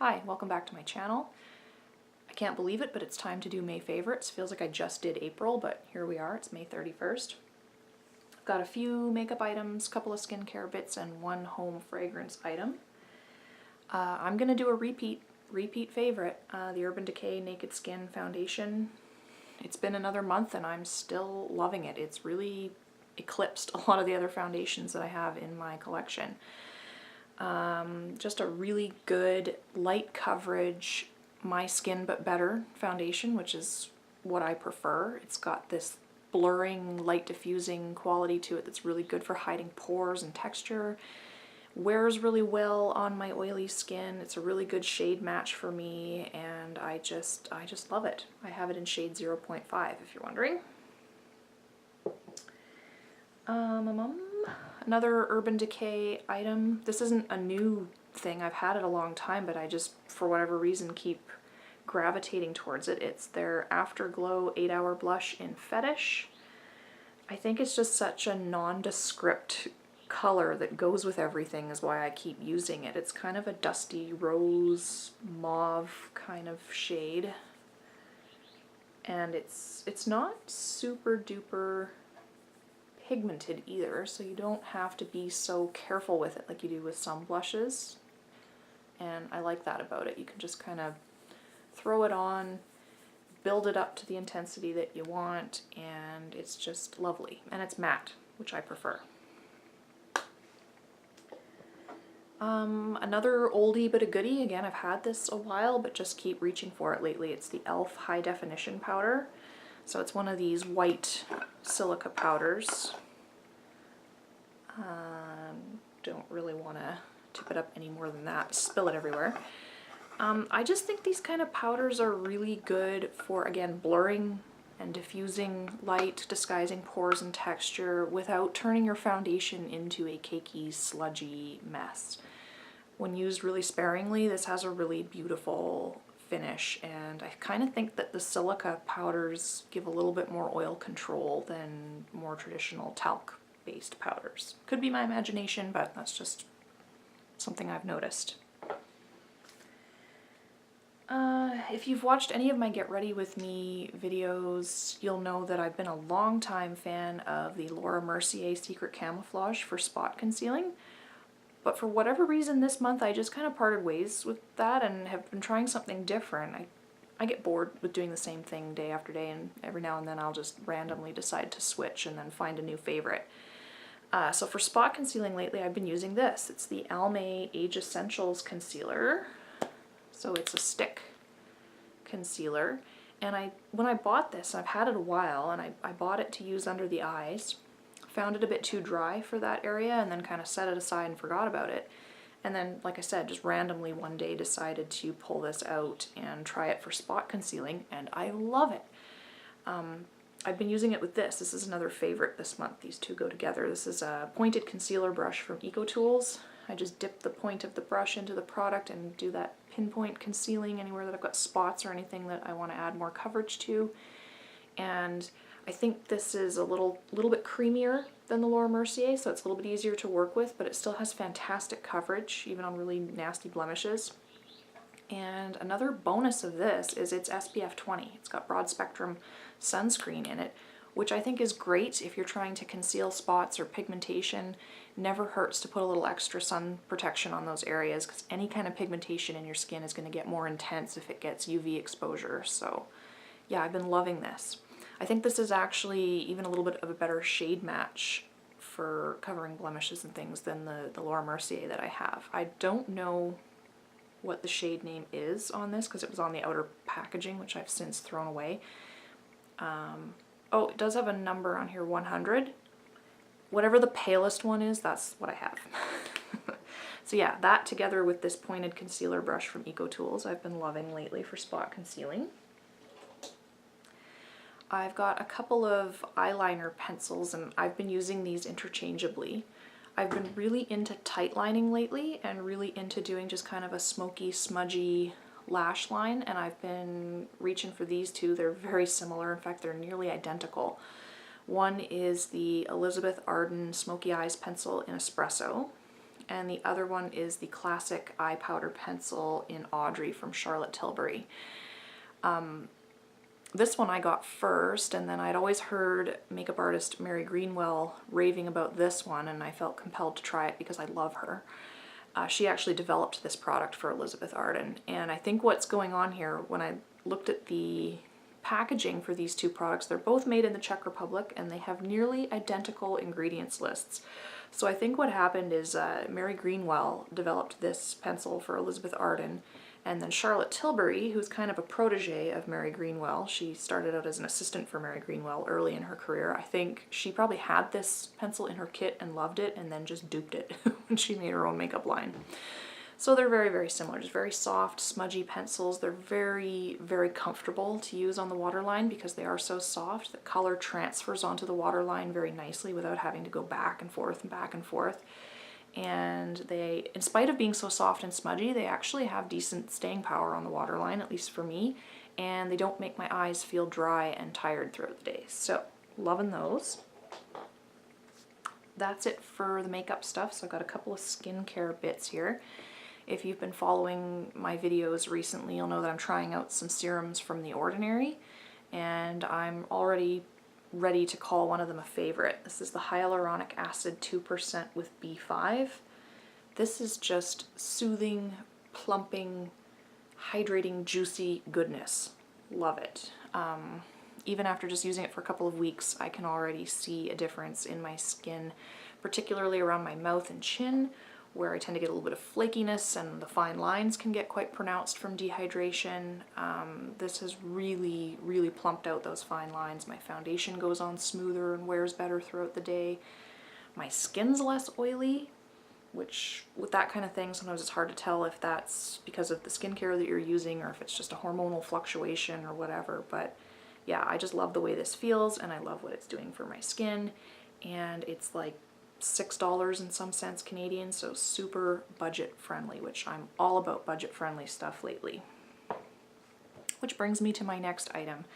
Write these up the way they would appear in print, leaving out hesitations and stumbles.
Hi, welcome back to my channel. I can't believe it, but it's time to do May favorites. Feels like I just did April, but here we are, it's May 31st. I've got a few makeup items, a couple of skincare bits, and one home fragrance item. I'm gonna do a repeat favorite, the Urban Decay Naked Skin Foundation. It's been another month and I'm still loving it. It's really eclipsed a lot of the other foundations that I have in my collection. Just a really good light coverage, my skin but better foundation, which is what I prefer. It's got this blurring, light diffusing quality to it that's really good for hiding pores and texture. Wears really well on my oily skin. It's a really good shade match for me, and I just love it. I have it in shade 0.5 if you're wondering. Another Urban Decay item. This isn't a new thing. I've had it a long time, but I just, for whatever reason, keep gravitating towards it. It's their Afterglow 8-Hour Blush in Fetish. I think it's just such a nondescript color that goes with everything is why I keep using it. It's kind of a dusty rose mauve kind of shade. And it's not super duper pigmented either, so you don't have to be so careful with it like you do with some blushes, and I like that about it. You can just kind of throw it on, build it up to the intensity that you want, and it's just lovely. And it's matte, which I prefer. Another oldie but a goodie. Again, I've had this a while but just keep reaching for it lately. It's the e.l.f. High Definition Powder. So it's one of these white silica powders. Don't really want to tip it up any more than that, spill it everywhere. I just think these kind of powders are really good for, again, blurring and diffusing light, disguising pores and texture without turning your foundation into a cakey, sludgy mess. When used really sparingly, this has a really beautiful finish, and I kind of think that the silica powders give a little bit more oil control than more traditional talc based powders. Could be my imagination, but that's just something I've noticed. If you've watched any of my Get Ready With Me videos, you'll know that I've been a long time fan of the Laura Mercier Secret Camouflage for spot concealing. But for whatever reason this month I just kind of parted ways with that and have been trying something different. I get bored with doing the same thing day after day, and every now and then I'll just randomly decide to switch and then find a new favorite. So for spot concealing lately I've been using this. It's the Almay Age Essentials Concealer. So it's a stick concealer. And when I bought this, I've had it a while, and I bought it to use under the eyes. Found it a bit too dry for that area and then kind of set it aside and forgot about it. And then, like I said, just randomly one day decided to pull this out and try it for spot concealing, and I love it. I've been using it with this. This is another favorite this month. These two go together. This is a pointed concealer brush from EcoTools. I just dip the point of the brush into the product and do that pinpoint concealing anywhere that I've got spots or anything that I want to add more coverage to. And I think this is a little bit creamier than the Laura Mercier, so it's a little bit easier to work with, but it still has fantastic coverage, even on really nasty blemishes. And another bonus of this is it's SPF 20. It's got broad spectrum sunscreen in it, which I think is great if you're trying to conceal spots or pigmentation. Never hurts to put a little extra sun protection on those areas, because any kind of pigmentation in your skin is going to get more intense if it gets UV exposure. So yeah, I've been loving this. I think this is actually even a little bit of a better shade match for covering blemishes and things than the Laura Mercier that I have. I don't know what the shade name is on this because it was on the outer packaging, which I've since thrown away. Oh, it does have a number on here, 100. Whatever the palest one is, that's what I have. So yeah, that together with this pointed concealer brush from EcoTools I've been loving lately for spot concealing. I've got a couple of eyeliner pencils and I've been using these interchangeably. I've been really into tight lining lately and really into doing just kind of a smoky, smudgy lash line, and I've been reaching for these two. They're very similar. In fact, they're nearly identical. One is the Elizabeth Arden Smoky Eyes pencil in Espresso, and the other one is the classic eye powder pencil in Audrey from Charlotte Tilbury. This one I got first, and then I'd always heard makeup artist Mary Greenwell raving about this one, and I felt compelled to try it because I love her. She actually developed this product for Elizabeth Arden, and I think what's going on here, when I looked at the packaging for these two products, they're both made in the Czech Republic and they have nearly identical ingredients lists. So I think what happened is Mary Greenwell developed this pencil for Elizabeth Arden, and then Charlotte Tilbury, who's kind of a protege of Mary Greenwell, she started out as an assistant for Mary Greenwell early in her career. I think she probably had this pencil in her kit and loved it and then just duped it when she made her own makeup line. So they're very, very similar, just very soft, smudgy pencils. They're very, very comfortable to use on the waterline because they are so soft. The color transfers onto the waterline very nicely without having to go back and forth and back and forth. And they, in spite of being so soft and smudgy, they actually have decent staying power on the waterline, at least for me, and they don't make my eyes feel dry and tired throughout the day. So, loving those. That's it for the makeup stuff, so I've got a couple of skincare bits here. If you've been following my videos recently, you'll know that I'm trying out some serums from The Ordinary, and I'm already ready to call one of them a favorite. This is the Hyaluronic Acid 2% with B5. This is just soothing, plumping, hydrating, juicy goodness. Love it. Even after just using it for a couple of weeks, I can already see a difference in my skin, particularly around my mouth and chin, where I tend to get a little bit of flakiness and the fine lines can get quite pronounced from dehydration. This has really, really plumped out those fine lines. My foundation goes on smoother and wears better throughout the day. My skin's less oily, which with that kind of thing, sometimes it's hard to tell if that's because of the skincare that you're using or if it's just a hormonal fluctuation or whatever. But yeah, I just love the way this feels and I love what it's doing for my skin. And it's like $6 and some cents Canadian, so super budget friendly, which I'm all about budget friendly stuff lately. Which brings me to my next item.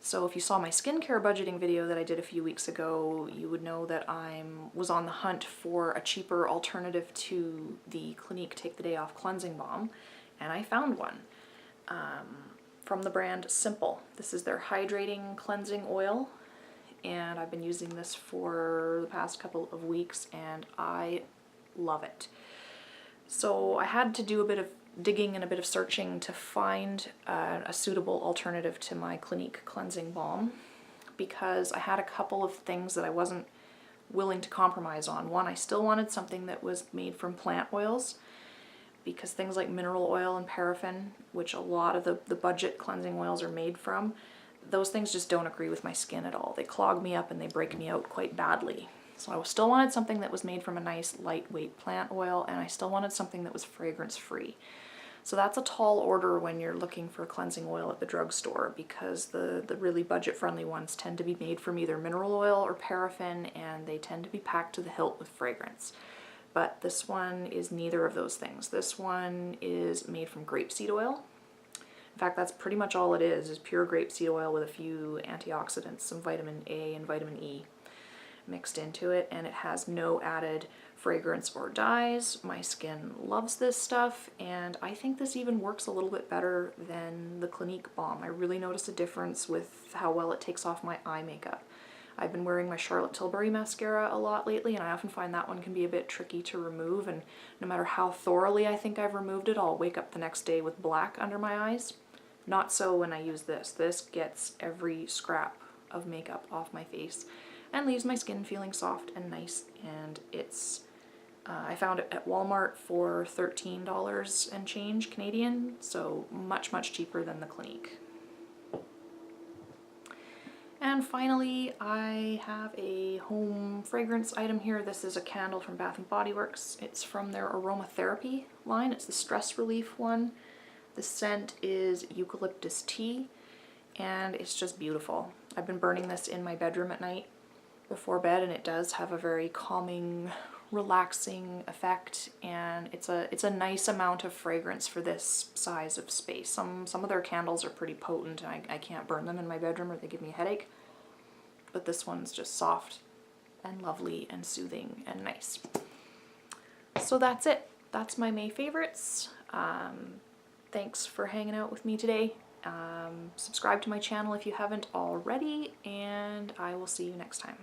So if you saw my skincare budgeting video that I did a few weeks ago, you would know that I was on the hunt for a cheaper alternative to the Clinique Take the Day Off Cleansing Balm, and I found one from the brand Simple. This is their Hydrating Cleansing Oil, and I've been using this for the past couple of weeks and I love it. So I had to do a bit of digging and a bit of searching to find a suitable alternative to my Clinique Cleansing Balm because I had a couple of things that I wasn't willing to compromise on. One, I still wanted something that was made from plant oils because things like mineral oil and paraffin, which a lot of the budget cleansing oils are made from, those things just don't agree with my skin at all. They clog me up and they break me out quite badly. So I still wanted something that was made from a nice lightweight plant oil, and I still wanted something that was fragrance free. So that's a tall order when you're looking for cleansing oil at the drugstore because the really budget friendly ones tend to be made from either mineral oil or paraffin, and they tend to be packed to the hilt with fragrance. But this one is neither of those things. This one is made from grapeseed oil. In fact, that's pretty much all it is pure grapeseed oil with a few antioxidants, some vitamin A and vitamin E mixed into it, and it has no added fragrance or dyes. My skin loves this stuff, and I think this even works a little bit better than the Clinique Balm. I really notice a difference with how well it takes off my eye makeup. I've been wearing my Charlotte Tilbury mascara a lot lately, and I often find that one can be a bit tricky to remove, and no matter how thoroughly I think I've removed it, I'll wake up the next day with black under my eyes. Not so when I use this. This gets every scrap of makeup off my face and leaves my skin feeling soft and nice, and it's I found it at Walmart for $13 and change Canadian, so much, much cheaper than the Clinique. And finally, I have a home fragrance item here. This is a candle from Bath & Body Works. It's from their Aromatherapy line. It's the stress relief one. The scent is eucalyptus tea, and it's just beautiful. I've been burning this in my bedroom at night before bed, and it does have a very calming, relaxing effect, and it's a nice amount of fragrance for this size of space. Some of their candles are pretty potent, and I can't burn them in my bedroom or they give me a headache, but this one's just soft and lovely and soothing and nice. So that's it. That's my May favorites. Thanks for hanging out with me today. Subscribe to my channel if you haven't already, and I will see you next time.